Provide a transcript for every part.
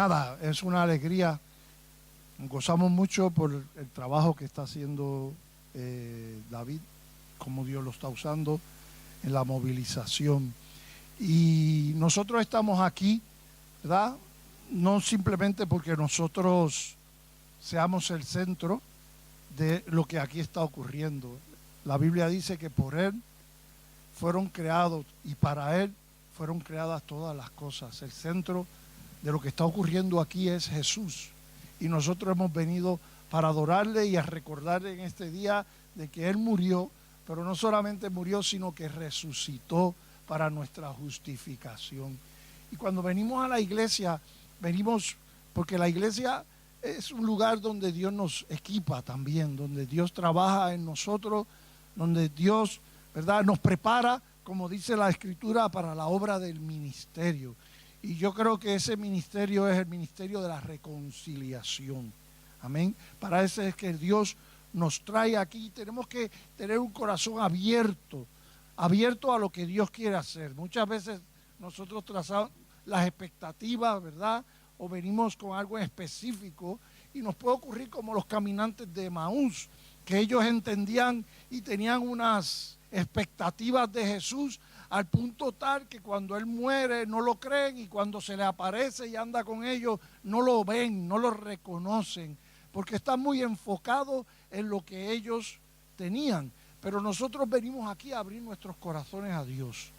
nada, es una alegría. Gozamos mucho por el trabajo que está haciendo David, cómo Dios lo está usando en la movilización. Y nosotros estamos aquí, ¿verdad? No simplemente porque nosotros seamos el centro de lo que aquí está ocurriendo. La Biblia dice que por Él fueron creados y para Él fueron creadas todas las cosas. El centro de lo que está ocurriendo aquí es Jesús. Y nosotros hemos venido para adorarle y a recordarle en este día de que Él murió, pero no solamente murió, sino que resucitó para nuestra justificación. Y cuando venimos a la iglesia, venimos porque la iglesia es un lugar donde Dios nos equipa también, donde Dios trabaja en nosotros, donde Dios, ¿verdad?, nos prepara, como dice la Escritura, para la obra del ministerio. Y yo creo que ese ministerio es el ministerio de la reconciliación. Amén. Para eso es que Dios nos trae aquí. Tenemos que tener un corazón abierto a lo que Dios quiere hacer. Muchas veces nosotros trazamos las expectativas, ¿verdad?, o venimos con algo específico y nos puede ocurrir como los caminantes de Emaús, que ellos entendían y tenían unas expectativas de Jesús al punto tal que cuando Él muere no lo creen y cuando se le aparece y anda con ellos no lo ven, no lo reconocen, porque están muy enfocados en lo que ellos tenían. Pero nosotros venimos aquí a abrir nuestros corazones a Dios.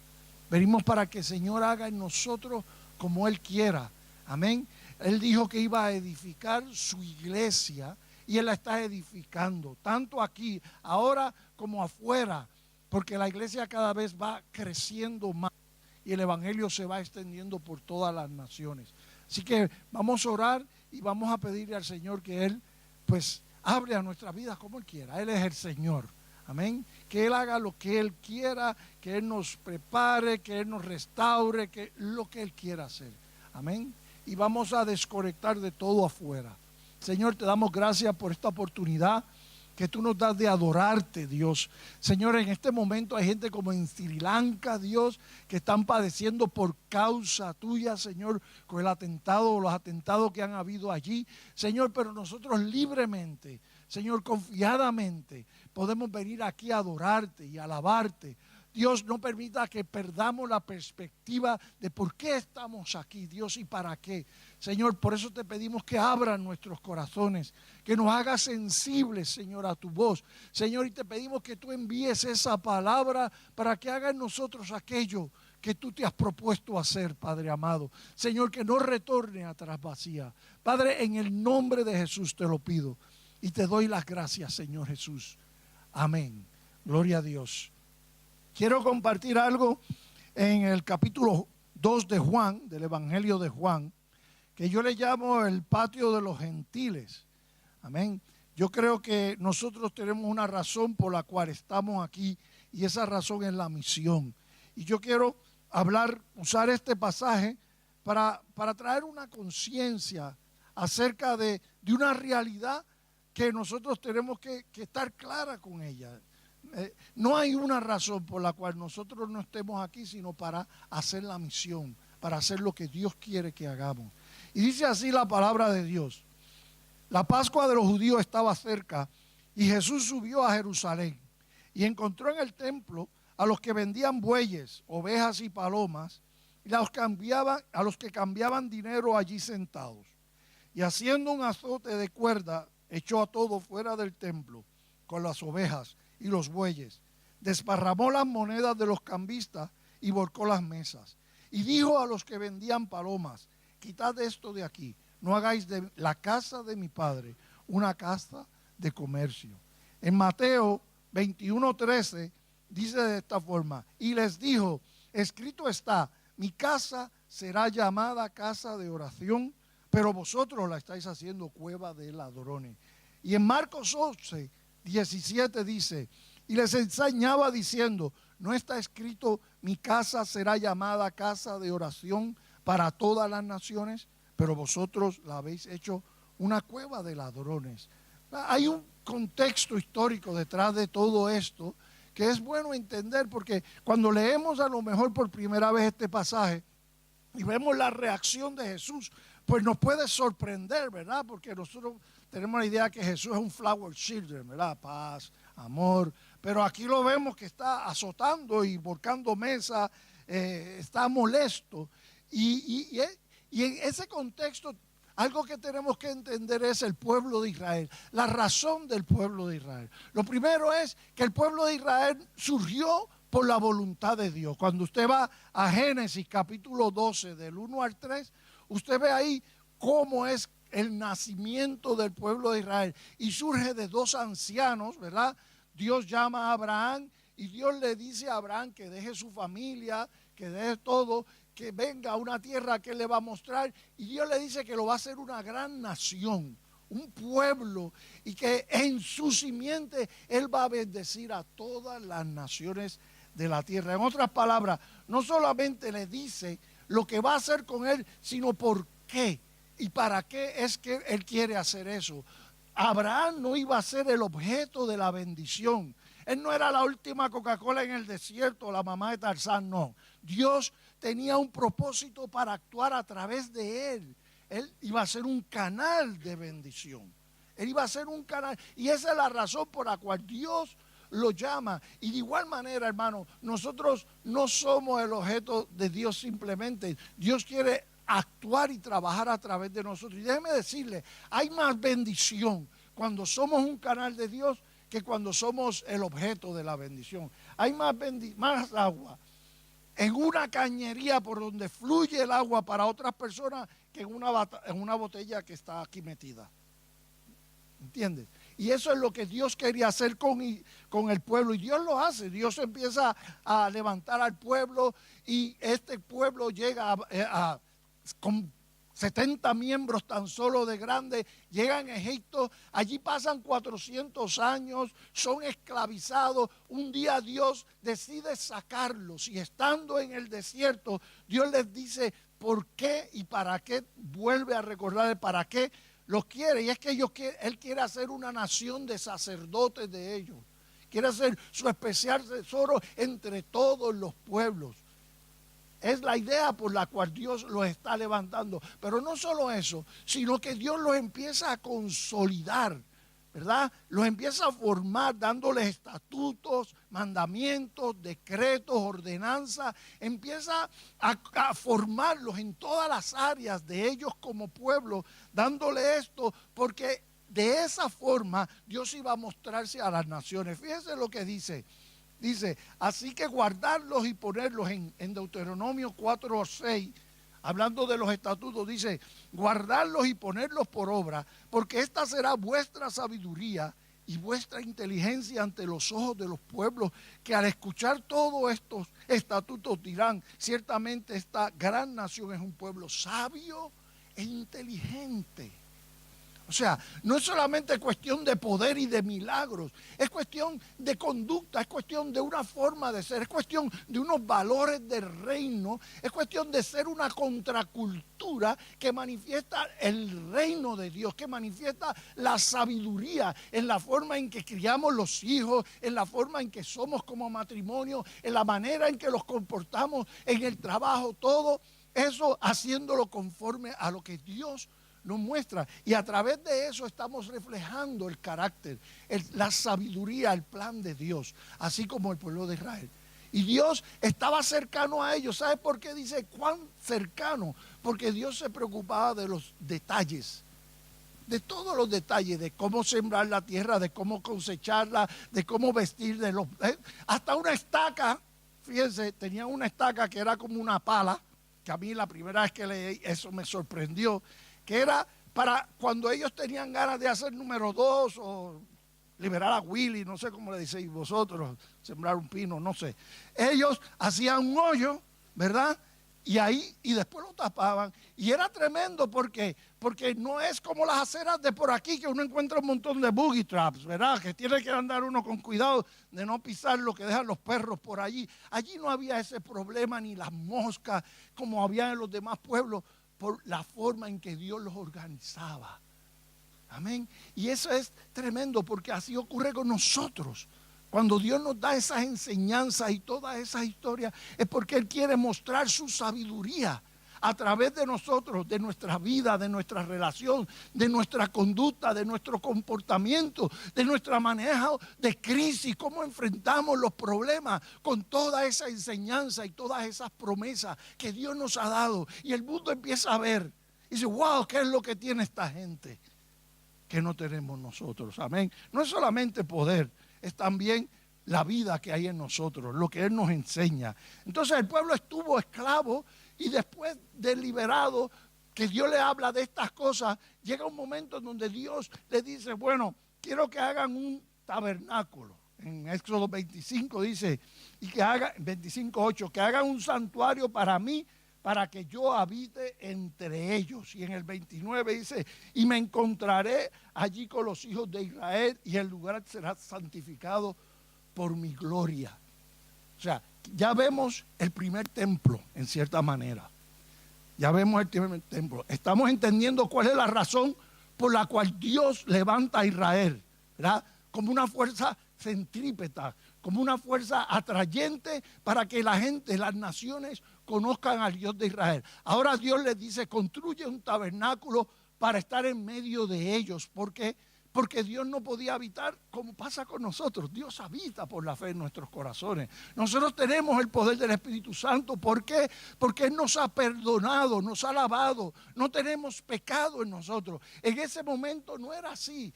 Venimos para que el Señor haga en nosotros como Él quiera. Amén. Él dijo que iba a edificar su iglesia y Él la está edificando, tanto aquí, ahora como afuera, porque la iglesia cada vez va creciendo más y el evangelio se va extendiendo por todas las naciones. Así que vamos a orar y vamos a pedirle al Señor que Él pues hable a nuestras vidas como Él quiera. Él es el Señor. Amén. Que Él haga lo que Él quiera, que Él nos prepare, que Él nos restaure, que lo que Él quiera hacer. Amén. Y vamos a desconectar de todo afuera. Señor, te damos gracias por esta oportunidad que tú nos das de adorarte, Dios. Señor, en este momento hay gente como en Sri Lanka, Dios, que están padeciendo por causa tuya, Señor, con el atentado o los atentados que han habido allí. Señor, pero nosotros libremente, Señor, confiadamente, podemos venir aquí a adorarte y a alabarte. Dios, no permita que perdamos la perspectiva de por qué estamos aquí, Dios, y para qué. Señor, por eso te pedimos que abran nuestros corazones, que nos hagas sensibles, Señor, a tu voz. Señor, y te pedimos que tú envíes esa palabra para que haga en nosotros aquello que tú te has propuesto hacer, Padre amado. Señor, que no retorne atrás vacía. Padre, en el nombre de Jesús te lo pido y te doy las gracias, Señor Jesús. Amén. Gloria a Dios. Quiero compartir algo en el capítulo 2 de Juan, del Evangelio de Juan, que yo le llamo el patio de los gentiles. Amén. Yo creo que nosotros tenemos una razón por la cual estamos aquí y esa razón es la misión. Y yo quiero usar este pasaje para traer una conciencia acerca de una realidad que nosotros tenemos que estar clara con ella. No hay una razón por la cual nosotros no estemos aquí, sino para hacer la misión, para hacer lo que Dios quiere que hagamos. Y dice así la palabra de Dios. La Pascua de los judíos estaba cerca y Jesús subió a Jerusalén y encontró en el templo a los que vendían bueyes, ovejas y palomas y a los que cambiaban dinero allí sentados. Y haciendo un azote de cuerda, echó a todos fuera del templo con las ovejas y los bueyes, desparramó las monedas de los cambistas y volcó las mesas. Y dijo a los que vendían palomas: quitad esto de aquí, no hagáis de la casa de mi padre una casa de comercio. En Mateo 21:13 dice de esta forma: y les dijo, escrito está, mi casa será llamada casa de oración, pero vosotros la estáis haciendo cueva de ladrones. Y en Marcos 11:17 dice: y les enseñaba diciendo, no está escrito, mi casa será llamada casa de oración para todas las naciones, pero vosotros la habéis hecho una cueva de ladrones. Hay un contexto histórico detrás de todo esto que es bueno entender, porque cuando leemos a lo mejor por primera vez este pasaje y vemos la reacción de Jesús, pues nos puede sorprender, ¿verdad? Porque nosotros tenemos la idea que Jesús es un flower children, ¿verdad? Paz, amor. Pero aquí lo vemos que está azotando y volcando mesa, está molesto. Y en ese contexto, algo que tenemos que entender es el pueblo de Israel, la razón del pueblo de Israel. Lo primero es que el pueblo de Israel surgió por la voluntad de Dios. Cuando usted va a Génesis capítulo 12, del 1 al 3, usted ve ahí cómo es el nacimiento del pueblo de Israel. Y surge de dos ancianos, ¿verdad? Dios llama a Abraham y Dios le dice a Abraham que deje su familia, que deje todo, que venga a una tierra que él le va a mostrar. Y Dios le dice que lo va a hacer una gran nación, un pueblo, y que en su simiente él va a bendecir a todas las naciones de la tierra. En otras palabras, no solamente le dice lo que va a hacer con él, sino por qué y para qué es que él quiere hacer eso. Abraham no iba a ser el objeto de la bendición. Él no era la última Coca-Cola en el desierto, la mamá de Tarzán, no. Dios tenía un propósito para actuar a través de él. Él iba a ser un canal de bendición. Él iba a ser un canal. Y esa es la razón por la cual Dios lo llama. Y de igual manera, hermano, nosotros no somos el objeto de Dios simplemente. Dios quiere actuar y trabajar a través de nosotros. Y déjeme decirle, hay más bendición cuando somos un canal de Dios que cuando somos el objeto de la bendición. Hay más agua en una cañería por donde fluye el agua para otras personas que en una botella que está aquí metida. ¿Entiendes? Y eso es lo que Dios quería hacer con el pueblo. Y Dios lo hace. Dios empieza a levantar al pueblo y este pueblo llega con 70 miembros tan solo de grande, llegan a Egipto, allí pasan 400 años, son esclavizados. Un día Dios decide sacarlos y estando en el desierto, Dios les dice por qué y para qué, vuelve a recordar para qué los quiere. Y es que Él quiere hacer una nación de sacerdotes de ellos. Quiere hacer su especial tesoro entre todos los pueblos. Es la idea por la cual Dios los está levantando. Pero no solo eso, sino que Dios los empieza a consolidar, ¿verdad? Los empieza a formar dándoles estatutos, mandamientos, decretos, ordenanzas. Empieza a formarlos en todas las áreas de ellos como pueblo, dándole esto porque de esa forma Dios iba a mostrarse a las naciones. Fíjense lo que dice. Dice, así que guardarlos y ponerlos en Deuteronomio 4:6, hablando de los estatutos, dice, guardarlos y ponerlos por obra, porque esta será vuestra sabiduría y vuestra inteligencia ante los ojos de los pueblos, que al escuchar todos estos estatutos dirán, ciertamente esta gran nación es un pueblo sabio e inteligente. O sea, no es solamente cuestión de poder y de milagros, es cuestión de conducta, es cuestión de una forma de ser, es cuestión de unos valores del reino, es cuestión de ser una contracultura que manifiesta el reino de Dios, que manifiesta la sabiduría en la forma en que criamos los hijos, en la forma en que somos como matrimonio, en la manera en que los comportamos en el trabajo, todo eso haciéndolo conforme a lo que Dios nos muestra, y a través de eso estamos reflejando el carácter, la sabiduría, el plan de Dios, así como el pueblo de Israel. Y Dios estaba cercano a ellos. ¿Sabe por qué dice cuán cercano? Porque Dios se preocupaba de los detalles, de todos los detalles, de cómo sembrar la tierra, de cómo cosecharla, de cómo vestir, hasta una estaca. Fíjense, tenía una estaca que era como una pala, que a mí la primera vez que leí eso me sorprendió, que era para cuando ellos tenían ganas de hacer número 2 o liberar a Willy, no sé cómo le decís vosotros, sembrar un pino, no sé. Ellos hacían un hoyo, ¿verdad? Y después lo tapaban. Y era tremendo porque no es como las aceras de por aquí que uno encuentra un montón de boogie traps, ¿verdad? Que tiene que andar uno con cuidado de no pisar lo que dejan los perros por allí. Allí no había ese problema ni las moscas como había en los demás pueblos, por la forma en que Dios los organizaba. Amén. Y eso es tremendo porque así ocurre con nosotros. Cuando Dios nos da esas enseñanzas y todas esas historias, es porque Él quiere mostrar su sabiduría a través de nosotros, de nuestra vida, de nuestra relación, de nuestra conducta, de nuestro comportamiento, de nuestra manejo de crisis, cómo enfrentamos los problemas con toda esa enseñanza y todas esas promesas que Dios nos ha dado. Y el mundo empieza a ver y dice, wow, ¿qué es lo que tiene esta gente que no tenemos nosotros? Amén. No es solamente poder, es también la vida que hay en nosotros, lo que Él nos enseña. Entonces el pueblo estuvo esclavo y después de liberado, que Dios le habla de estas cosas, llega un momento en donde Dios le dice, bueno, quiero que hagan un tabernáculo. En Éxodo 25 dice, y que hagan, 25:8, que hagan un santuario para mí, para que yo habite entre ellos. Y en el 29 dice, y me encontraré allí con los hijos de Israel y el lugar será santificado por mi gloria. O sea, ya vemos el primer templo en cierta manera. Ya vemos el primer templo. Estamos entendiendo cuál es la razón por la cual Dios levanta a Israel, ¿verdad? Como una fuerza centrípeta, como una fuerza atrayente para que la gente, las naciones conozcan al Dios de Israel. Ahora Dios les dice, construye un tabernáculo para estar en medio de ellos. ¿Por qué? Porque Dios no podía habitar como pasa con nosotros. Dios habita por la fe en nuestros corazones. Nosotros tenemos el poder del Espíritu Santo. ¿Por qué? Porque Él nos ha perdonado, nos ha lavado. No tenemos pecado en nosotros. En ese momento no era así.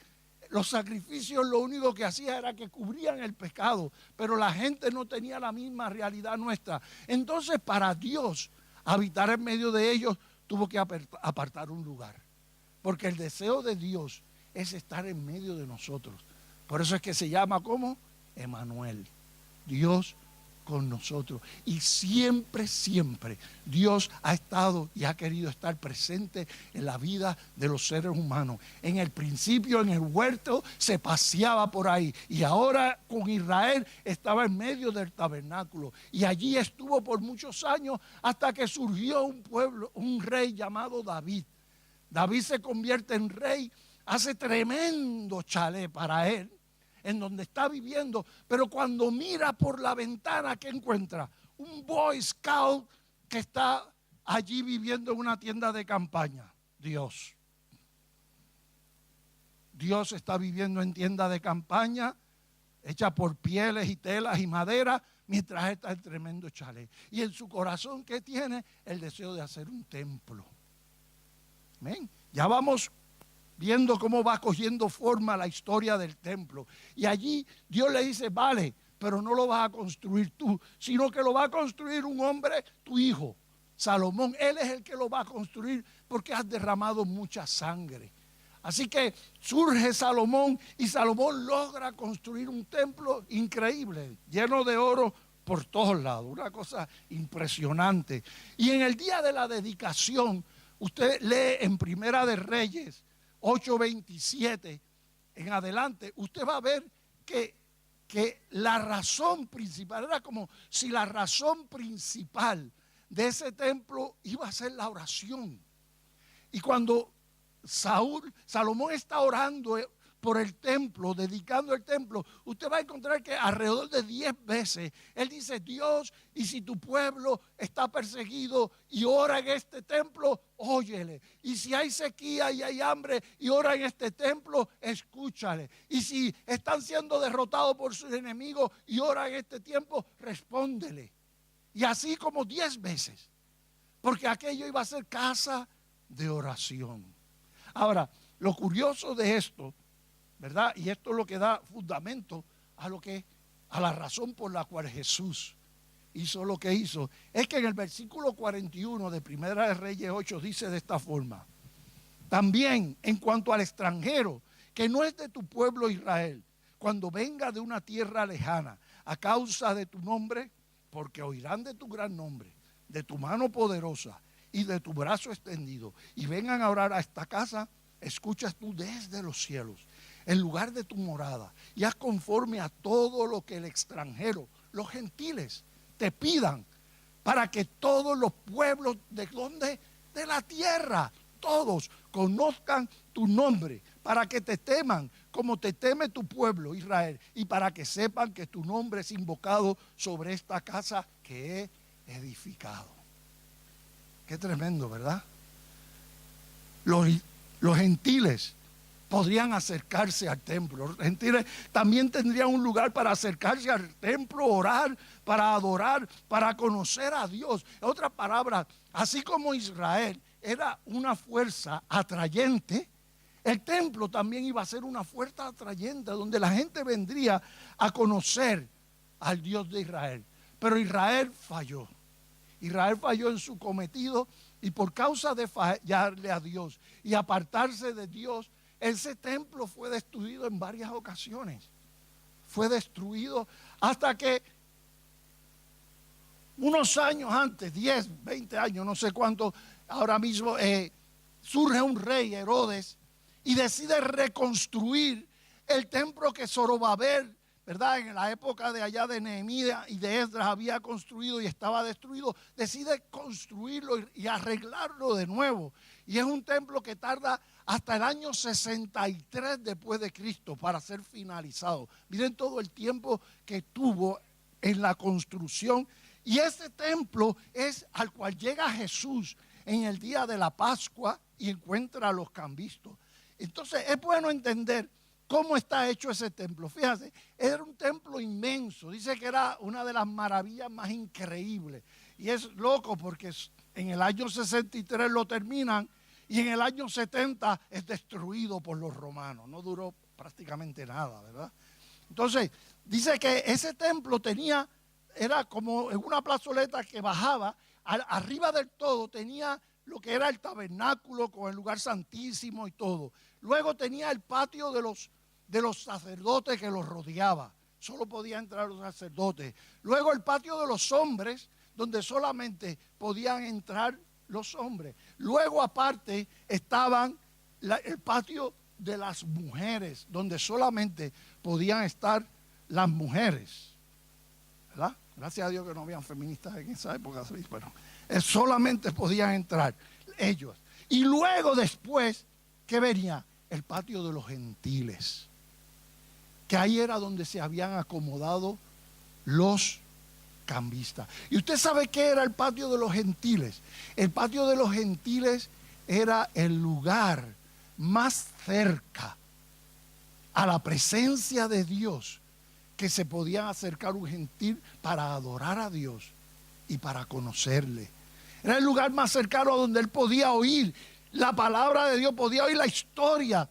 Los sacrificios lo único que hacían era que cubrían el pecado, pero la gente no tenía la misma realidad nuestra. Entonces, para Dios habitar en medio de ellos, tuvo que apartar un lugar. Porque el deseo de Dios es estar en medio de nosotros. Por eso es que se llama como Emmanuel, Dios con nosotros. Y siempre, siempre Dios ha estado y ha querido estar presente en la vida de los seres humanos. En el principio, en el huerto, se paseaba por ahí. Y ahora con Israel estaba en medio del tabernáculo. Y allí estuvo por muchos años hasta que surgió un pueblo, un rey llamado David. David se convierte en rey, hace tremendo chalet para él, en donde está viviendo, pero cuando mira por la ventana, ¿qué encuentra? Un Boy Scout que está allí viviendo en una tienda de campaña. Dios está viviendo en tienda de campaña, hecha por pieles y telas y madera, mientras está el tremendo chalet. Y en su corazón, ¿qué tiene? El deseo de hacer un templo. Amén. Ya vamos viendo cómo va cogiendo forma la historia del templo. Y allí Dios le dice, vale, pero no lo vas a construir tú, sino que lo va a construir un hombre, tu hijo, Salomón. Él es el que lo va a construir porque has derramado mucha sangre. Así que surge Salomón y Salomón logra construir un templo increíble, lleno de oro por todos lados, una cosa impresionante. Y en el día de la dedicación, usted lee en Primera de Reyes 8:27 en adelante, usted va a ver que la razón principal, era como si la razón principal de ese templo iba a ser la oración. Y cuando Salomón está orando por el templo, dedicando el templo, usted va a encontrar que alrededor de 10 veces él dice, Dios, y si tu pueblo está perseguido y ora en este templo, óyele. Y si hay sequía y hay hambre y ora en este templo, escúchale. Y si están siendo derrotados por sus enemigos y ora en este tiempo, respóndele. Y así como 10 veces, porque aquello iba a ser casa de oración. Ahora, lo curioso de esto, ¿verdad? Y esto es lo que da fundamento a la razón por la cual Jesús hizo lo que hizo, es que en el versículo 41 de Primera de Reyes 8 dice de esta forma, también en cuanto al extranjero, que no es de tu pueblo Israel, cuando venga de una tierra lejana, a causa de tu nombre, porque oirán de tu gran nombre, de tu mano poderosa y de tu brazo extendido, y vengan a orar a esta casa, escuchas tú desde los cielos, en lugar de tu morada, y haz conforme a todo lo que el extranjero, los gentiles, te pidan, para que todos los pueblos de donde, de la tierra, todos conozcan tu nombre, para que te teman como te teme tu pueblo Israel, y para que sepan que tu nombre es invocado sobre esta casa que he edificado. Qué tremendo, ¿verdad? Los gentiles podrían acercarse al templo. Los gentiles también tendrían un lugar para acercarse al templo, orar, para adorar, para conocer a Dios. En otras palabras, así como Israel era una fuerza atrayente, el templo también iba a ser una fuerza atrayente donde la gente vendría a conocer al Dios de Israel. Pero Israel falló. Israel falló en su cometido y por causa de fallarle a Dios y apartarse de Dios, ese templo fue destruido en varias ocasiones. Fue destruido hasta que unos años antes, 10, 20 años, no sé cuánto, ahora mismo surge un rey, Herodes, y decide reconstruir el templo que Zorobabel, ¿verdad? En la época de allá de Nehemías y de Esdras había construido y estaba destruido. Decide construirlo y arreglarlo de nuevo. Y es un templo que tarda hasta el año 63 después de Cristo para ser finalizado. Miren todo el tiempo que tuvo en la construcción. Y ese templo es al cual llega Jesús en el día de la Pascua y encuentra a los cambistas. Entonces es bueno entender cómo está hecho ese templo. Fíjate, era un templo inmenso. Dice que era una de las maravillas más increíbles. Y es loco porque en el año 63 lo terminan y en el año 70 es destruido por los romanos. No duró prácticamente nada, ¿verdad? Entonces, dice que ese templo era como en una plazoleta que bajaba. Arriba del todo tenía lo que era el tabernáculo con el lugar santísimo y todo. Luego tenía el patio de los sacerdotes que los rodeaba. Solo podían entrar los sacerdotes. Luego el patio de los hombres, donde solamente podían entrar los hombres. Luego aparte estaban el patio de las mujeres, donde solamente podían estar las mujeres. ¿Verdad? Gracias a Dios que no habían feministas en esa época, pero solamente podían entrar ellos. Y luego después, ¿qué venía? El patio de los gentiles, que ahí era donde se habían acomodado los cambistas. ¿Y usted sabe qué era el patio de los gentiles? El patio de los gentiles era el lugar más cerca a la presencia de Dios que se podía acercar un gentil para adorar a Dios y para conocerle. Era el lugar más cercano donde él podía oír la palabra de Dios, podía oír la historia.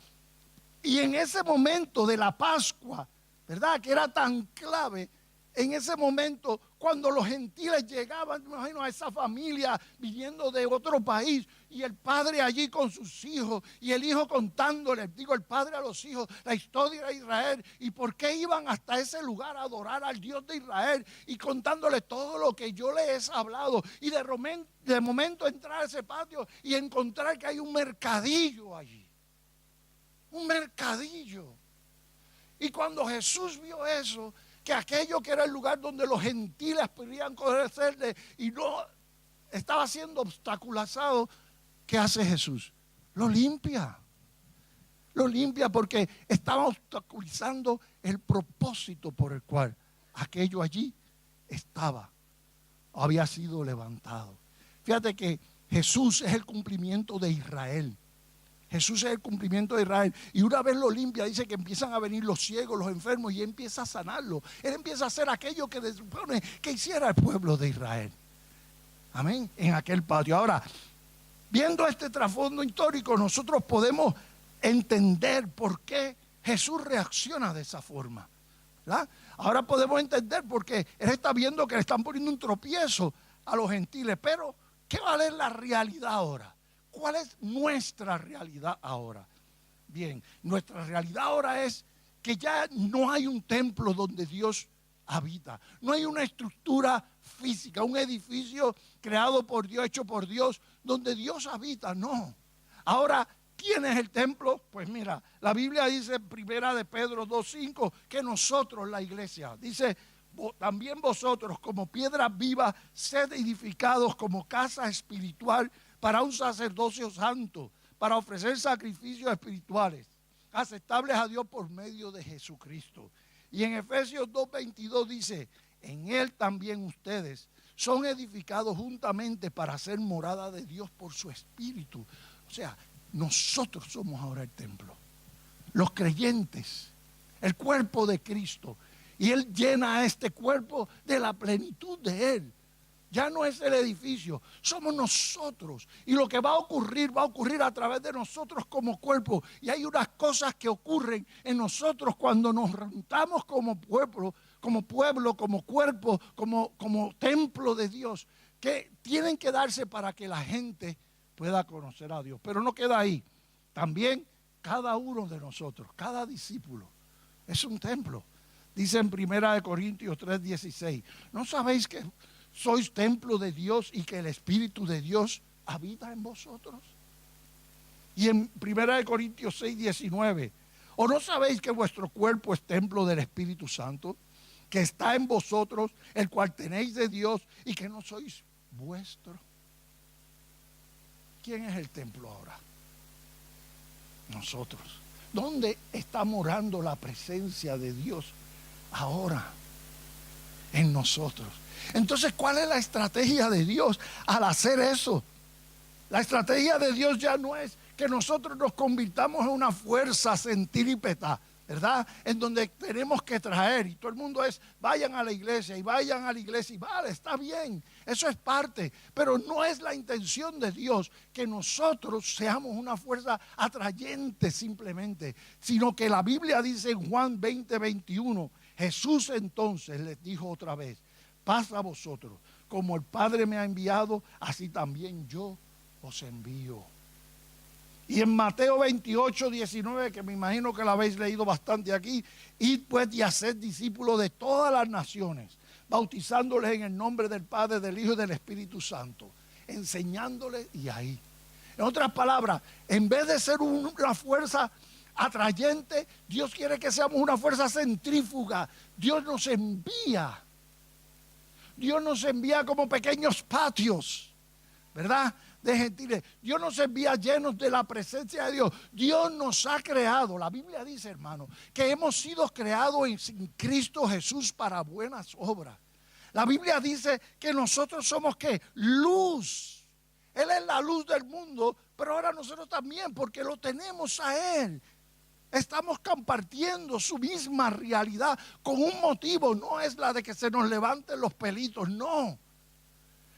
Y en ese momento de la Pascua, ¿verdad? Que era tan clave, en ese momento cuando los gentiles llegaban, me imagino a esa familia viniendo de otro país y el padre allí con sus hijos y el hijo contándole, el padre a los hijos, la historia de Israel y por qué iban hasta ese lugar a adorar al Dios de Israel y contándole todo lo que yo les he hablado y de momento entrar a ese patio y encontrar que hay un mercadillo allí. Un mercadillo. Y cuando Jesús vio eso, que aquello que era el lugar donde los gentiles podían conocerle y no estaba siendo obstaculizado, ¿qué hace Jesús? Lo limpia. Lo limpia porque estaba obstaculizando el propósito por el cual aquello allí había sido levantado. Fíjate que Jesús es el cumplimiento de Israel. Jesús es el cumplimiento de Israel. Y una vez lo limpia, dice que empiezan a venir los ciegos, los enfermos, y él empieza a sanarlo. Él empieza a hacer aquello que se supone que hiciera el pueblo de Israel. Amén. En aquel patio. Ahora, viendo este trasfondo histórico, nosotros podemos entender por qué Jesús reacciona de esa forma. ¿Verdad? Ahora podemos entender por qué él está viendo que le están poniendo un tropiezo a los gentiles. Pero, ¿qué va a ser la realidad ahora? ¿Cuál es nuestra realidad ahora? Bien, nuestra realidad ahora es que ya no hay un templo donde Dios habita. No hay una estructura física, un edificio creado por Dios, hecho por Dios, donde Dios habita. No. Ahora, ¿quién es el templo? Pues mira, la Biblia dice en 1 de Pedro 2:5 que nosotros, la iglesia, dice, también vosotros como piedras vivas, sed edificados como casa espiritual para un sacerdocio santo, para ofrecer sacrificios espirituales, aceptables a Dios por medio de Jesucristo. Y en Efesios 2:22 dice, en Él también ustedes, son edificados juntamente para ser morada de Dios por su Espíritu. O sea, nosotros somos ahora el templo. Los creyentes, el cuerpo de Cristo. Y Él llena a este cuerpo de la plenitud de Él. Ya no es el edificio, somos nosotros. Y lo que va a ocurrir a través de nosotros como cuerpo. Y hay unas cosas que ocurren en nosotros cuando nos juntamos como pueblo, como cuerpo, como templo de Dios, que tienen que darse para que la gente pueda conocer a Dios. Pero no queda ahí. También cada uno de nosotros, cada discípulo, es un templo. Dice en 1 Corintios 3:16, ¿no sabéis que sois templo de Dios y que el Espíritu de Dios habita en vosotros? Y en 1 Corintios 6:19, ¿o no sabéis que vuestro cuerpo es templo del Espíritu Santo, que está en vosotros, el cual tenéis de Dios y que no sois vuestro? ¿Quién es el templo ahora? Nosotros. ¿Dónde está morando la presencia de Dios ahora? En nosotros. Entonces, ¿cuál es la estrategia de Dios al hacer eso? La estrategia de Dios ya no es que nosotros nos convirtamos en una fuerza centrípeta, ¿verdad? En donde tenemos que traer, y todo el mundo es, vayan a la iglesia, y vayan a la iglesia, y vale, está bien, eso es parte, pero no es la intención de Dios que nosotros seamos una fuerza atrayente simplemente, sino que la Biblia dice en Juan 20:21, Jesús entonces les dijo otra vez, paz a vosotros, como el Padre me ha enviado, así también yo os envío. Y en Mateo 28:19, que me imagino que la habéis leído bastante aquí, id pues y haced discípulos de todas las naciones, bautizándoles en el nombre del Padre, del Hijo y del Espíritu Santo, enseñándoles y ahí. En otras palabras, en vez de ser una fuerza atrayente, Dios quiere que seamos una fuerza centrífuga. Dios nos envía como pequeños patios, ¿verdad? De gentiles. Dios nos envía llenos de la presencia de Dios. Dios nos ha creado. La Biblia dice, hermano, que hemos sido creados en Cristo Jesús para buenas obras. La Biblia dice que nosotros somos ¿qué? Luz. Él es la luz del mundo, pero ahora nosotros también, porque lo tenemos a Él. Estamos compartiendo su misma realidad con un motivo. No es la de que se nos levanten los pelitos, no.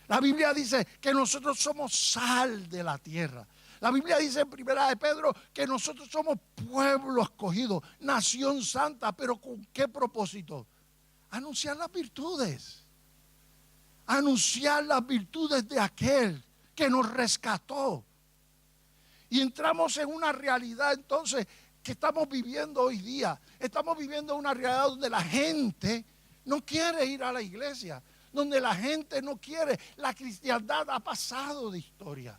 La Biblia dice que nosotros somos sal de la tierra. La Biblia dice en 1 de Pedro que nosotros somos pueblo escogido, nación santa, pero ¿con qué propósito? Anunciar las virtudes. Anunciar las virtudes de aquel que nos rescató. Y entramos en una realidad entonces que estamos viviendo hoy día. Estamos viviendo una realidad donde la gente no quiere ir a la iglesia, donde la gente no quiere. La cristiandad ha pasado de historia.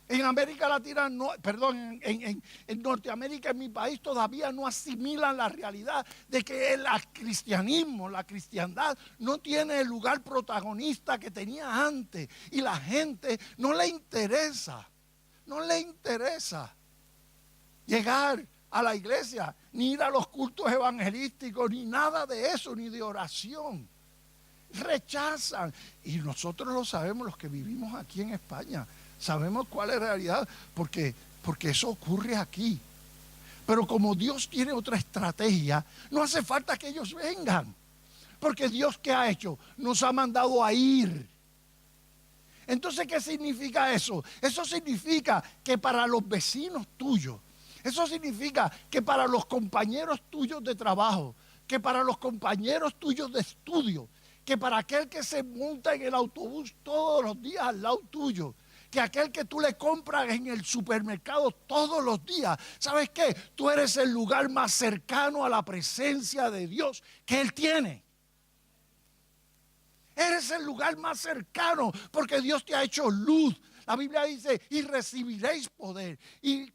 En América Latina, en Norteamérica, en mi país, todavía no asimilan la realidad de que el cristianismo, la cristiandad, no tiene el lugar protagonista que tenía antes. Y la gente no le interesa llegar a la iglesia, ni ir a los cultos evangelísticos, ni nada de eso, ni de oración. Rechazan. Y nosotros lo sabemos, los que vivimos aquí en España, sabemos cuál es la realidad, porque eso ocurre aquí. Pero como Dios tiene otra estrategia, no hace falta que ellos vengan, porque Dios, ¿qué ha hecho? Nos ha mandado a ir. Entonces, ¿qué significa eso? Eso significa que para los vecinos tuyos, eso significa que para los compañeros tuyos de trabajo, que para los compañeros tuyos de estudio, que para aquel que se monta en el autobús todos los días al lado tuyo, que aquel que tú le compras en el supermercado todos los días, ¿sabes qué? Tú eres el lugar más cercano a la presencia de Dios que Él tiene. Eres el lugar más cercano porque Dios te ha hecho luz. La Biblia dice, y recibiréis poder y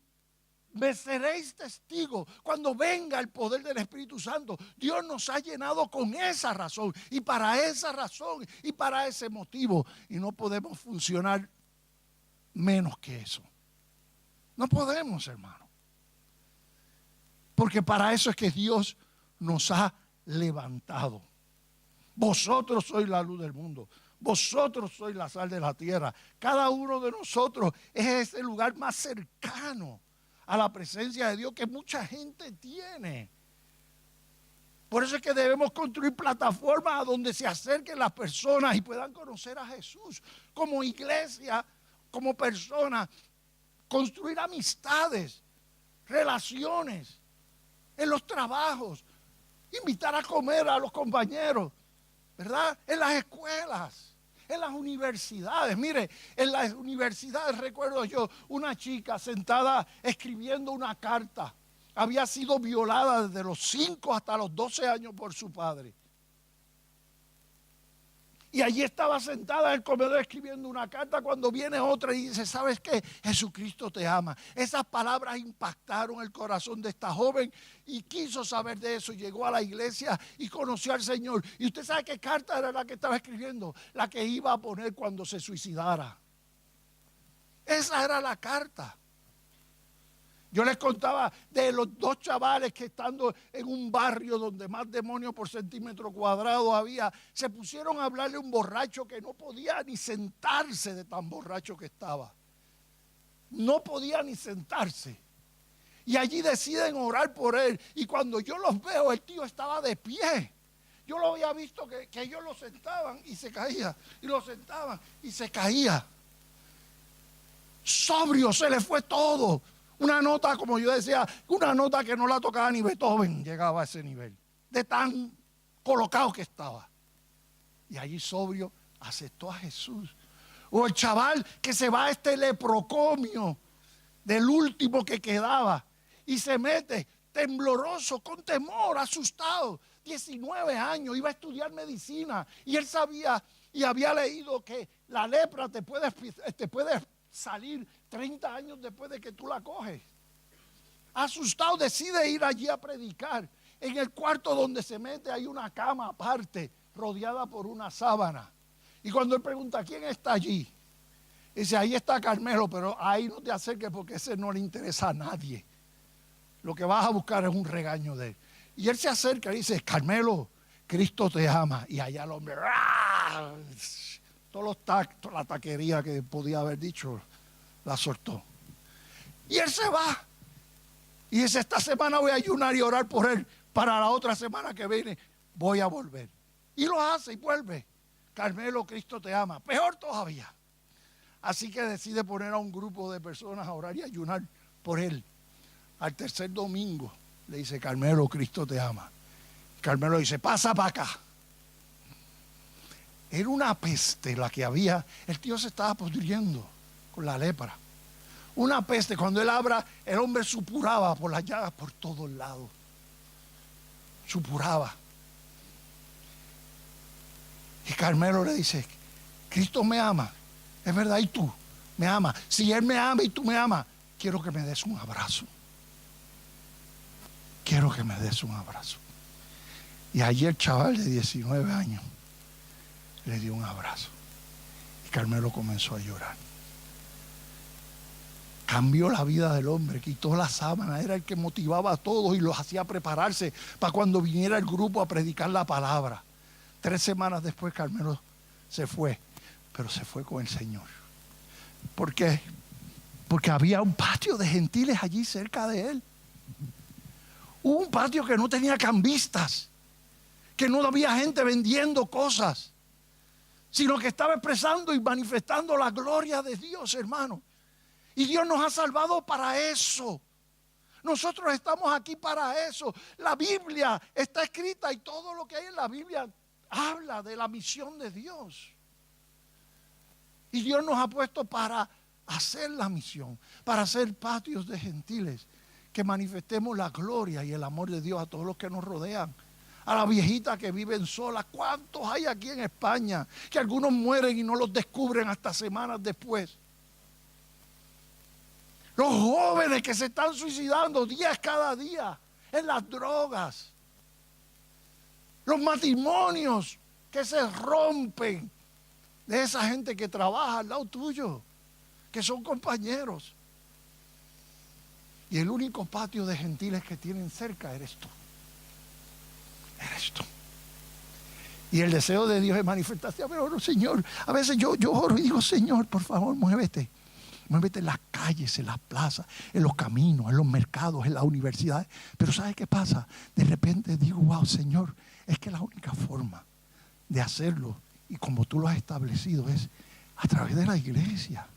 me seréis testigos cuando venga el poder del Espíritu Santo. Dios nos ha llenado con esa razón y para esa razón y para ese motivo. Y no podemos funcionar menos que eso. No podemos, hermano. Porque para eso es que Dios nos ha levantado. Vosotros sois la luz del mundo. Vosotros sois la sal de la tierra. Cada uno de nosotros es ese lugar más cercano a la presencia de Dios que mucha gente tiene. Por eso es que debemos construir plataformas a donde se acerquen las personas y puedan conocer a Jesús. Como iglesia, como personas, construir amistades, relaciones, en los trabajos, invitar a comer a los compañeros, ¿verdad? En las escuelas, en las universidades. Mire, en las universidades recuerdo yo una chica sentada escribiendo una carta. Había sido violada desde los 5 hasta los 12 años por su padre. Y allí estaba sentada en el comedor escribiendo una carta cuando viene otra y dice, ¿sabes qué? Jesucristo te ama. Esas palabras impactaron el corazón de esta joven y quiso saber de eso. Llegó a la iglesia y conoció al Señor. ¿Y usted sabe qué carta era la que estaba escribiendo? La que iba a poner cuando se suicidara. Esa era la carta. Yo les contaba de los 2 chavales que estando en un barrio donde más demonios por centímetro cuadrado había, se pusieron a hablarle a un borracho que no podía ni sentarse de tan borracho que estaba. No podía ni sentarse. Y allí deciden orar por él. Y cuando yo los veo, el tío estaba de pie. Yo lo había visto que ellos lo sentaban y se caía. Y lo sentaban y se caía. Sobrio, se le fue todo. Una nota, como yo decía, una nota que no la tocaba ni Beethoven llegaba a ese nivel, de tan colocado que estaba. Y allí sobrio aceptó a Jesús. O el chaval que se va a este leprocomio del último que quedaba y se mete tembloroso, con temor, asustado, 19 años, iba a estudiar medicina y él sabía y había leído que la lepra te puede salir 30 años después de que tú la coges. Asustado decide ir allí a predicar. En el cuarto donde se mete hay una cama aparte, rodeada por una sábana. Y cuando él pregunta, ¿quién está allí? Dice, ahí está Carmelo, pero ahí no te acerques porque ese no le interesa a nadie. Lo que vas a buscar es un regaño de él. Y él se acerca y dice, Carmelo, Cristo te ama. Y allá el hombre, ¡ah! Todos los tactos, la taquería que podía haber dicho, la soltó. Y él se va. Y dice, esta semana voy a ayunar y orar por él. Para la otra semana que viene voy a volver. Y lo hace y vuelve. Carmelo, Cristo te ama. Peor todavía. Así que decide poner a un grupo de personas a orar y ayunar por él. Al tercer domingo le dice, Carmelo, Cristo te ama. Carmelo dice, pasa para acá. Era una peste la que había. El tío se estaba pudriendo con la lepra. Una peste. Cuando él abra, el hombre supuraba por las llagas por todos lados. Supuraba. Y Carmelo le dice, Cristo me ama. Es verdad, y tú me amas. Si Él me ama y tú me amas, quiero que me des un abrazo. Quiero que me des un abrazo. Y allí el chaval de 19 años le dio un abrazo. Y Carmelo comenzó a llorar. Cambió la vida del hombre, quitó la sábana, era el que motivaba a todos y los hacía prepararse para cuando viniera el grupo a predicar la palabra. 3 semanas después Carmelo se fue, pero se fue con el Señor. ¿Por qué? Porque había un patio de gentiles allí cerca de él. Hubo un patio que no tenía cambistas, que no había gente vendiendo cosas, sino que estaba expresando y manifestando la gloria de Dios, hermano. Y Dios nos ha salvado para eso. Nosotros estamos aquí para eso. La Biblia está escrita y todo lo que hay en la Biblia habla de la misión de Dios. Y Dios nos ha puesto para hacer la misión, para hacer patios de gentiles, que manifestemos la gloria y el amor de Dios a todos los que nos rodean. A las viejitas que viven solas. ¿Cuántos hay aquí en España? Que algunos mueren y no los descubren hasta semanas después. Los jóvenes que se están suicidando 10 cada día en las drogas. Los matrimonios que se rompen de esa gente que trabaja al lado tuyo, que son compañeros. Y el único patio de gentiles que tienen cerca eres tú. Eres tú. Y el deseo de Dios es manifestarse. Pero no, Señor, a veces yo oro y digo, Señor, por favor, muévete. Muévete en las calles, en las plazas, en los caminos, en los mercados, en las universidades. Pero ¿sabe qué pasa? De repente digo, wow, Señor, es que la única forma de hacerlo, y como tú lo has establecido, es a través de la iglesia.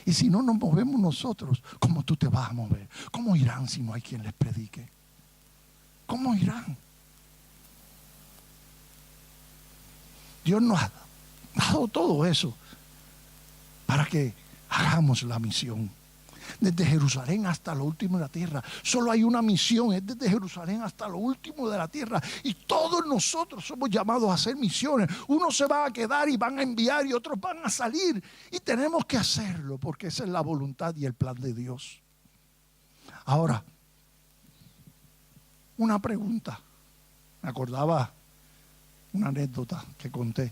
Y si no nos movemos nosotros, ¿cómo tú te vas a mover? ¿Cómo irán si no hay quien les predique? ¿Cómo irán? Dios nos ha dado todo eso para que hagamos la misión. Desde Jerusalén hasta lo último de la tierra. Solo hay una misión, es desde Jerusalén hasta lo último de la tierra. Y todos nosotros somos llamados a hacer misiones. Unos se van a quedar y van a enviar y otros van a salir. Y tenemos que hacerlo porque esa es la voluntad y el plan de Dios. Ahora, una pregunta. Me acordaba una anécdota que conté.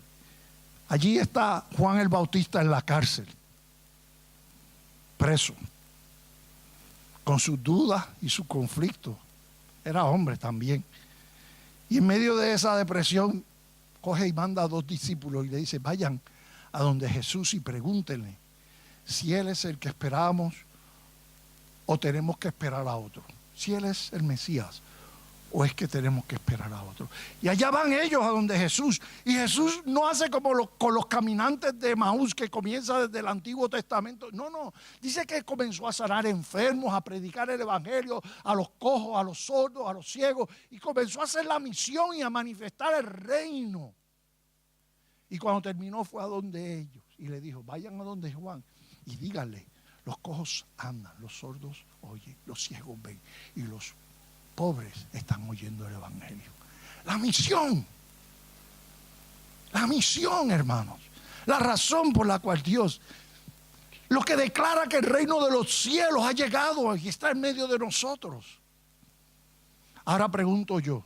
Allí está Juan el Bautista en la cárcel, preso, con sus dudas y sus conflictos. Era hombre también. Y en medio de esa depresión, coge y manda a 2 discípulos y le dice, vayan a donde Jesús y pregúntenle si Él es el que esperábamos o tenemos que esperar a otro. Si Él es el Mesías o es que tenemos que esperar a otro. Y allá van ellos a donde Jesús. Y Jesús no hace como con los caminantes de Emaús, que comienza desde el Antiguo Testamento. No. Dice que comenzó a sanar enfermos, a predicar el evangelio a los cojos, a los sordos, a los ciegos. Y comenzó a hacer la misión y a manifestar el reino. Y cuando terminó fue a donde ellos. Y le dijo, vayan a donde Juan y díganle, los cojos andan, los sordos oyen, los ciegos ven y los pobres están oyendo el evangelio. La misión, hermanos, la razón por la cual Dios, lo que declara que el reino de los cielos ha llegado y está en medio de nosotros. Ahora pregunto yo,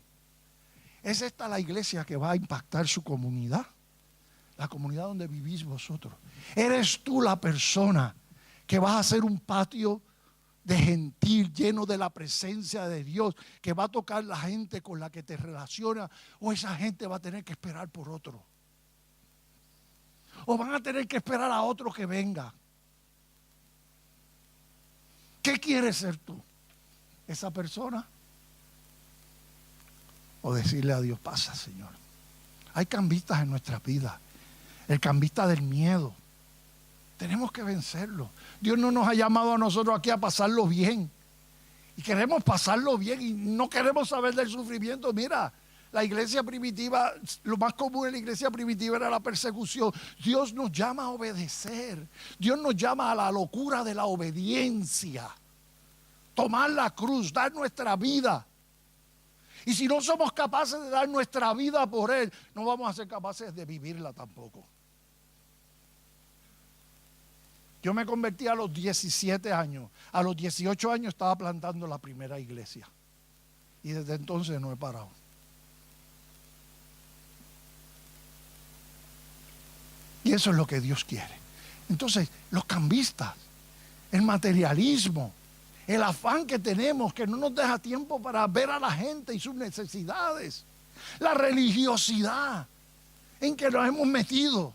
¿es esta la iglesia que va a impactar su comunidad? La comunidad donde vivís vosotros. ¿Eres tú la persona que vas a hacer un patio de gentil, lleno de la presencia de Dios, que va a tocar la gente con la que te relaciona, o esa gente va a tener que esperar por otro? O van a tener que esperar a otro que venga. ¿Qué quieres ser tú? ¿Esa persona? O decirle a Dios, pasa, Señor. Hay cambistas en nuestras vidas. El cambista del miedo. Tenemos que vencerlo. Dios no nos ha llamado a nosotros aquí a pasarlo bien. Y queremos pasarlo bien y no queremos saber del sufrimiento. Mira, la iglesia primitiva, lo más común en la iglesia primitiva era la persecución. Dios nos llama a obedecer. Dios nos llama a la locura de la obediencia. Tomar la cruz, dar nuestra vida. Y si no somos capaces de dar nuestra vida por Él, no vamos a ser capaces de vivirla tampoco. Yo me convertí a los 17 años. A los 18 años estaba plantando la primera iglesia. Y desde entonces no he parado. Y eso es lo que Dios quiere. Entonces, los cambistas, el materialismo, el afán que tenemos que no nos deja tiempo para ver a la gente y sus necesidades, la religiosidad en que nos hemos metido,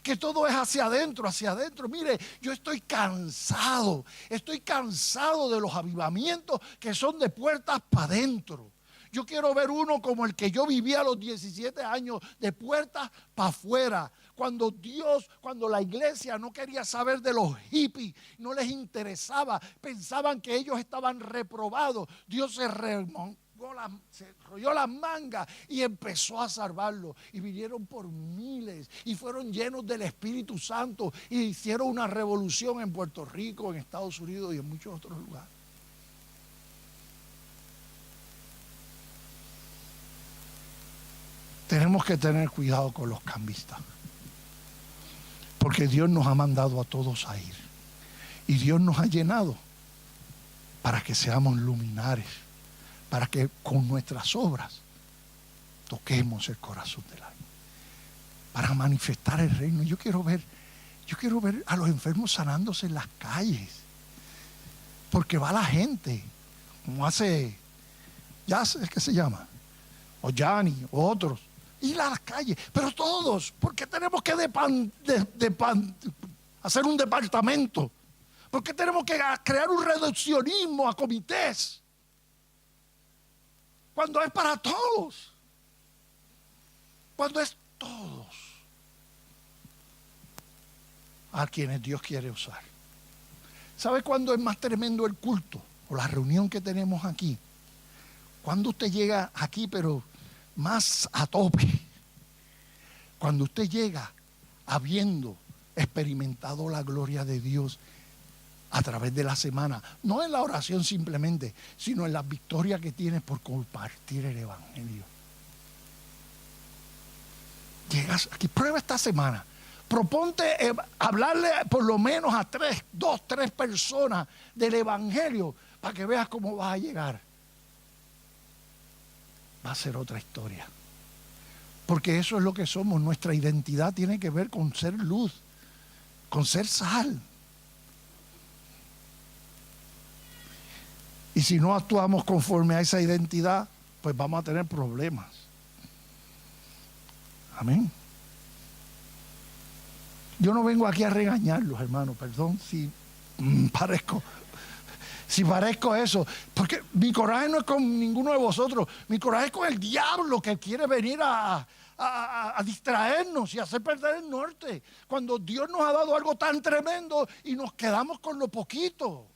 que todo es hacia adentro, hacia adentro. Mire, yo estoy cansado de los avivamientos que son de puertas para adentro. Yo quiero ver uno como el que yo vivía a los 17 años, de puertas para afuera. Cuando la iglesia no quería saber de los hippies, no les interesaba, pensaban que ellos estaban reprobados. Dios se enrolló las mangas y empezó a salvarlos. Y vinieron por miles y fueron llenos del Espíritu Santo y hicieron una revolución en Puerto Rico, en Estados Unidos y en muchos otros lugares. Tenemos que tener cuidado con los cambistas, porque Dios nos ha mandado a todos a ir y Dios nos ha llenado para que seamos luminares, para que con nuestras obras toquemos el corazón del alma, para manifestar el reino. Yo quiero ver a los enfermos sanándose en las calles, porque va la gente, como hace, ya sé qué se llama, o Yanni, o otros, Ir a las calles, pero todos. ¿Por qué tenemos que hacer un departamento? ¿Por qué tenemos que crear un reduccionismo a comités? Cuando es para todos. Cuando es todos a quienes Dios quiere usar. ¿Sabe cuándo es más tremendo el culto o la reunión que tenemos aquí? Cuando usted llega aquí, pero más a tope. Cuando usted llega habiendo experimentado la gloria de Dios a través de la semana, no en la oración simplemente, sino en las victorias que tienes por compartir el evangelio. Llegas aquí, prueba esta semana, proponte hablarle por lo menos a 2, 3 personas del evangelio para que veas cómo vas a llegar. Va a ser otra historia, porque eso es lo que somos. Nuestra identidad tiene que ver con ser luz, con ser sal. Y si no actuamos conforme a esa identidad, pues vamos a tener problemas. Amén. Yo no vengo aquí a regañarlos, hermanos, perdón si parezco eso, porque mi coraje no es con ninguno de vosotros, mi coraje es con el diablo que quiere venir a distraernos y hacer perder el norte, cuando Dios nos ha dado algo tan tremendo y nos quedamos con lo poquito.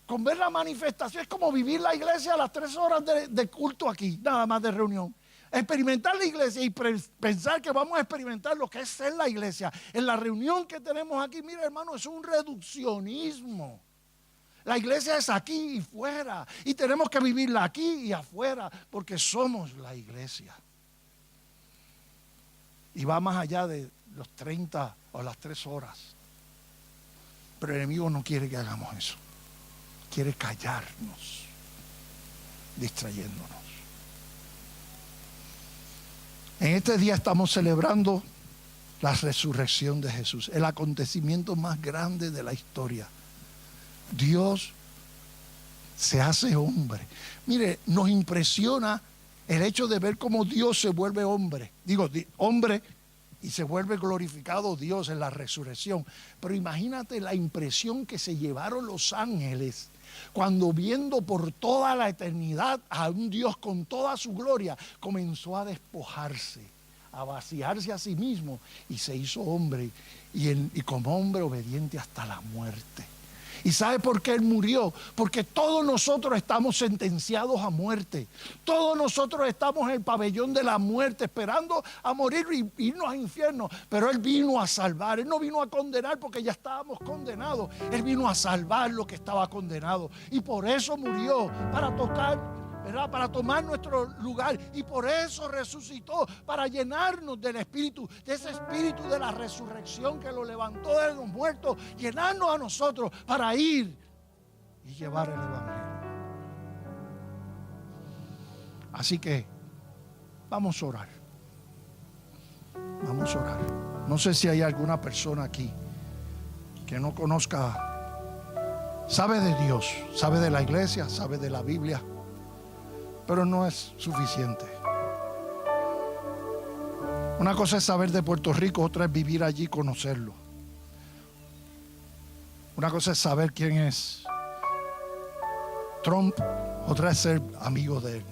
Con ver la manifestación es como vivir la iglesia a las 3 horas de culto aquí, nada más de reunión. Experimentar la iglesia y pensar que vamos a experimentar lo que es ser la iglesia. En la reunión que tenemos aquí, mira hermano, es un reduccionismo. La iglesia es aquí y fuera. Y tenemos que vivirla aquí y afuera porque somos la iglesia. Y va más allá de los 30 o las 3 horas. Pero el enemigo no quiere que hagamos eso. Quiere callarnos, distrayéndonos. En este día estamos celebrando la resurrección de Jesús, el acontecimiento más grande de la historia. Dios se hace hombre. Mire, nos impresiona el hecho de ver cómo Dios se vuelve hombre. Digo, hombre y se vuelve glorificado Dios en la resurrección. Pero imagínate la impresión que se llevaron los ángeles cuando viendo por toda la eternidad a un Dios con toda su gloria, comenzó a despojarse, a vaciarse a sí mismo y se hizo hombre y como hombre obediente hasta la muerte. ¿Y sabe por qué Él murió? Porque todos nosotros estamos sentenciados a muerte. Todos nosotros estamos en el pabellón de la muerte, esperando a morir y irnos al infierno. Pero Él vino a salvar. Él no vino a condenar porque ya estábamos condenados. Él vino a salvar lo que estaba condenado. Y por eso murió, para tocar, ¿verdad? Para tomar nuestro lugar, y por eso resucitó, para llenarnos del Espíritu, de ese Espíritu de la resurrección que lo levantó de los muertos, llenarnos a nosotros para ir y llevar el Evangelio. Así que vamos a orar. Vamos a orar. No sé si hay alguna persona aquí que no conozca, sabe de Dios, sabe de la iglesia, sabe de la Biblia, pero no es suficiente. Una cosa es saber de Puerto Rico, otra es vivir allí y conocerlo. Una cosa es saber quién es Trump, otra es ser amigo de él.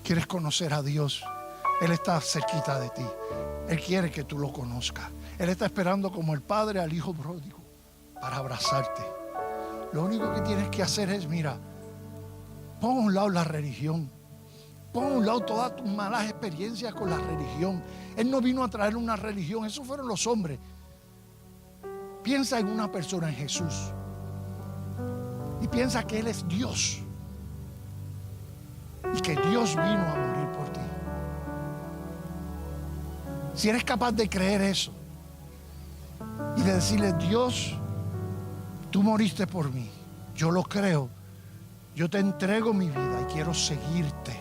¿Quieres conocer a Dios? Él está cerquita de ti. Él quiere que tú lo conozcas. Él está esperando como el padre al hijo pródigo para abrazarte. Lo único que tienes que hacer es, mira, pon a un lado la religión. Pon a un lado todas tus malas experiencias con la religión. Él no vino a traer una religión, esos fueron los hombres. Piensa en una persona, en Jesús, y piensa que Él es Dios y que Dios vino a morir por ti. Si eres capaz de creer eso y de decirle, Dios, tú moriste por mí, yo lo creo. Yo te entrego mi vida y quiero seguirte.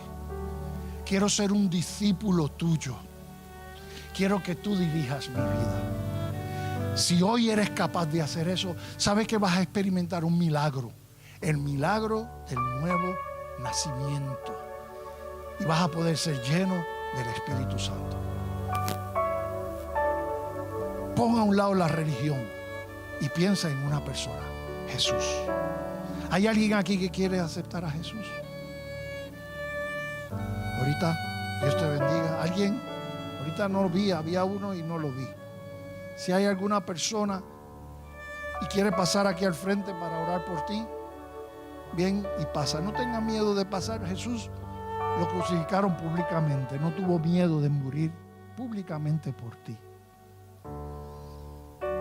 Quiero ser un discípulo tuyo. Quiero que tú dirijas mi vida. Si hoy eres capaz de hacer eso, sabes que vas a experimentar un milagro. El milagro del nuevo nacimiento. y vas a poder ser lleno del Espíritu Santo. Pon a un lado la religión y piensa en una persona, Jesús. ¿Hay alguien aquí que quiere aceptar a Jesús? Ahorita, Dios te bendiga. ¿Alguien? Ahorita no lo vi, había uno y no lo vi. Si hay alguna persona y quiere pasar aquí al frente para orar por ti, bien, y pasa. No tenga miedo de pasar. Jesús lo crucificaron públicamente. No tuvo miedo de morir públicamente por ti.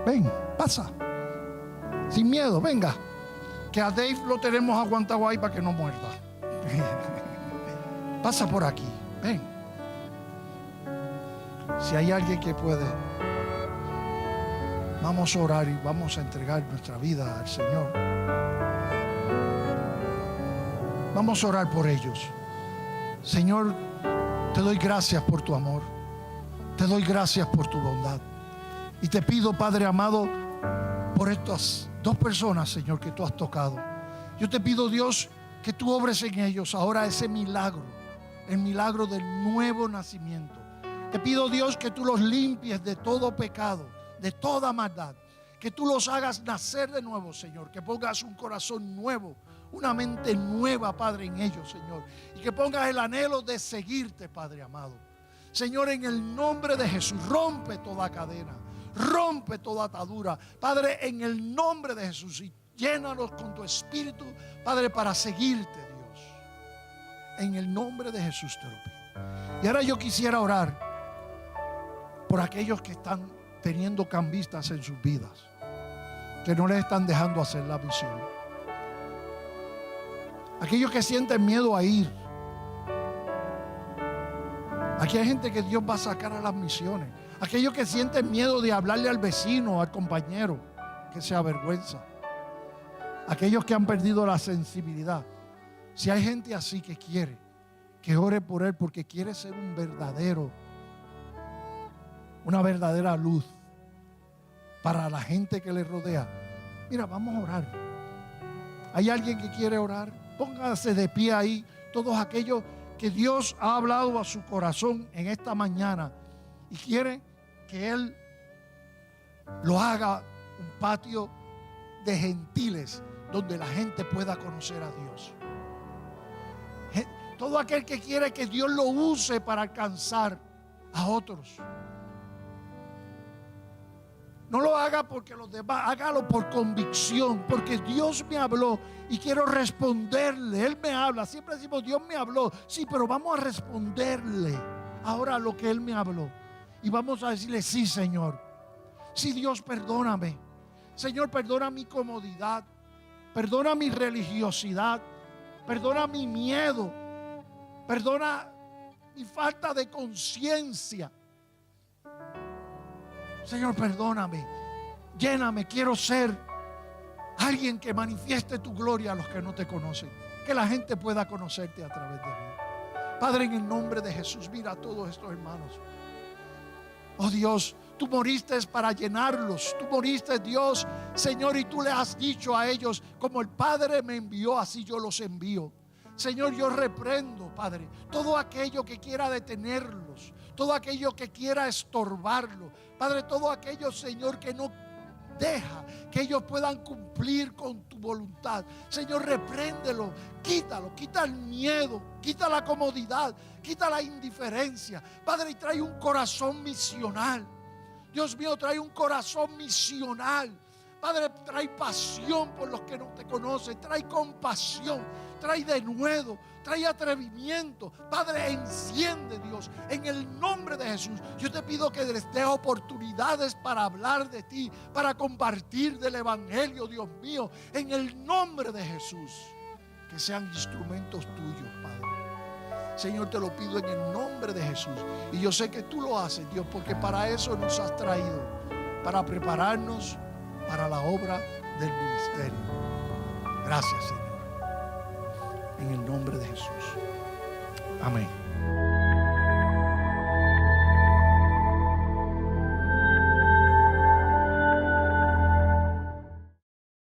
Ven, pasa. Sin miedo, venga. Que a Dave lo tenemos aguantado ahí para que no muerda. Pasa por aquí, ven. Si hay alguien que puede, vamos a orar y vamos a entregar nuestra vida al Señor. Vamos a orar por ellos. Señor, te doy gracias por tu amor. Te doy gracias por tu bondad. Y te pido, Padre amado, por estas dos personas, Señor, que tú has tocado. Yo te pido, Dios, que tú obres en ellos ahora ese milagro, el milagro del nuevo nacimiento. Te pido, Dios, que tú los limpies de todo pecado, de toda maldad. Que tú los hagas nacer de nuevo, Señor. Que pongas un corazón nuevo, una mente nueva, Padre, en ellos, Señor. Y que pongas el anhelo de seguirte, Padre amado. Señor, en el nombre de Jesús, rompe toda cadena, rompe toda atadura, Padre, en el nombre de Jesús. Y llénanos con tu Espíritu, Padre, para seguirte, Dios. En el nombre de Jesús te lo pido. Y ahora yo quisiera orar por aquellos que están teniendo cambistas en sus vidas, que no les están dejando hacer la misión. Aquellos que sienten miedo a ir. Aquí hay gente que Dios va a sacar a las misiones. Aquellos que sienten miedo de hablarle al vecino, al compañero, que se avergüenza. Aquellos que han perdido la sensibilidad. Si hay gente así que quiere que ore por él porque quiere ser una verdadera luz para la gente que le rodea. Mira, vamos a orar. ¿Hay alguien que quiere orar? Póngase de pie ahí. Todos aquellos que Dios ha hablado a su corazón en esta mañana y quiere que Él lo haga un patio de gentiles donde la gente pueda conocer a Dios. Todo aquel que quiere que Dios lo use para alcanzar a otros. No lo haga porque los demás, hágalo por convicción, porque Dios me habló y quiero responderle. Él me habla, siempre decimos Dios me habló, sí, pero vamos a responderle ahora a lo que Él me habló. Y vamos a decirle, sí, Señor, sí, Dios, perdóname. Señor, perdona mi comodidad, perdona mi religiosidad, perdona mi miedo, perdona mi falta de conciencia. Señor, perdóname, lléname, quiero ser alguien que manifieste tu gloria a los que no te conocen, que la gente pueda conocerte a través de mí. Padre, en el nombre de Jesús, mira a todos estos hermanos. Oh Dios, tú moriste para llenarlos, tú moriste, Dios, Señor, y tú le has dicho a ellos, como el Padre me envió, así yo los envío. Señor, yo reprendo, Padre, todo aquello que quiera detenerlos, todo aquello que quiera estorbarlo, Padre, todo aquello, Señor, que no deja que ellos puedan cumplir con tu voluntad. Señor, repréndelo, quítalo, quita el miedo, quita la comodidad, quita la indiferencia. Padre, y trae un corazón misional. Dios mío, trae un corazón misional. Padre, trae pasión por los que no te conocen, trae compasión, trae denuedo, trae atrevimiento. Padre, enciende, Dios, en el nombre de Jesús. Yo te pido que les dé oportunidades para hablar de ti, para compartir del evangelio, Dios mío, en el nombre de Jesús. Que sean instrumentos tuyos, Padre. Señor, te lo pido en el nombre de Jesús. Y yo sé que tú lo haces, Dios, porque para eso nos has traído, para prepararnos para la obra del ministerio. Gracias, Señor. En el nombre de Jesús. Amén.